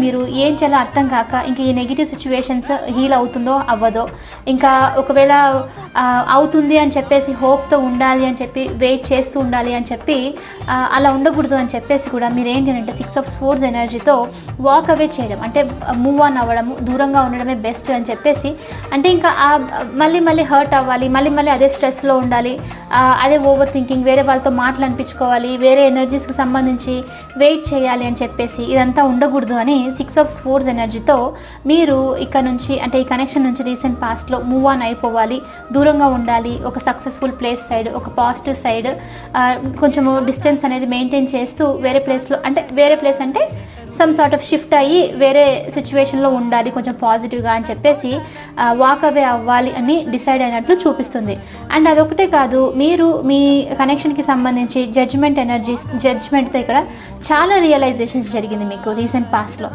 మీరు ఏం చేయాలో అర్థం కాక ఇంక ఈ నెగెటివ్ సిచ్యువేషన్స్ హీల్ అవుతుందో అవ్వదో, ఇంకా ఒకవేళ అవుతుంది అని చెప్పేసి హోప్‌తో ఉండాలి అని చెప్పి వెయిట్ చేస్తూ ఉండాలి అని చెప్పి అలా ఉండకూడదు అని చెప్పేసి కూడా మీరేంటి అంటే 6 ఆఫ్ స్పోర్ట్స్ ఎనర్జీతో వాక్ అవే చేయడం, అంటే మూవ్ ఆన్ అవ్వడము, దూరంగా ఉండడమే బెస్ట్ అని చెప్పేసి, అంటే ఇంకా మళ్ళీ మళ్ళీ హర్ట్ అవ్వాలి, మళ్ళీ మళ్ళీ అదే స్ట్రెస్‌లో ఉండాలి, అదే ఓవర్ థింకింగ్, వేరే వాళ్ళతో మాటలు అనిపించుకోవాలి, వేరే ఎనర్జీస్కి సంబంధించి వెయిట్ చేయాలి అని చెప్పేసి ఇదంతా ఉండకూడదు అని 6 ఆఫ్ స్పోర్ట్స్ ఎనర్జీతో మీరు ఇక్కడ నుంచి, అంటే ఈ కనెక్షన్ నుంచి రీసెంట్ పాస్ట్లో మూవ్ ఆన్ అయిపోవాలి, దూరంగా ఉండాలి, ఒక సక్సెస్ఫుల్ ప్లేస్ సైడ్, ఒక పాజిటివ్ సైడ్ కొంచెము డిస్టెన్స్ అనేది మెయింటైన్ చేస్తూ వేరే ప్లేస్ అంటే సమ్ సార్ట్ ఆఫ్ షిఫ్ట్ అయ్యి వేరే సిచ్యువేషన్లో ఉండాలి కొంచెం పాజిటివ్గా అని చెప్పేసి వాక్ అవే అవ్వాలి అని డిసైడ్ అయినట్లు చూపిస్తుంది. అండ్ అదొకటే కాదు, మీరు మీ కనెక్షన్కి సంబంధించి జడ్జ్మెంట్తో ఇక్కడ చాలా రియలైజేషన్స్ జరిగింది మీకు రీసెంట్ పాస్ట్లో.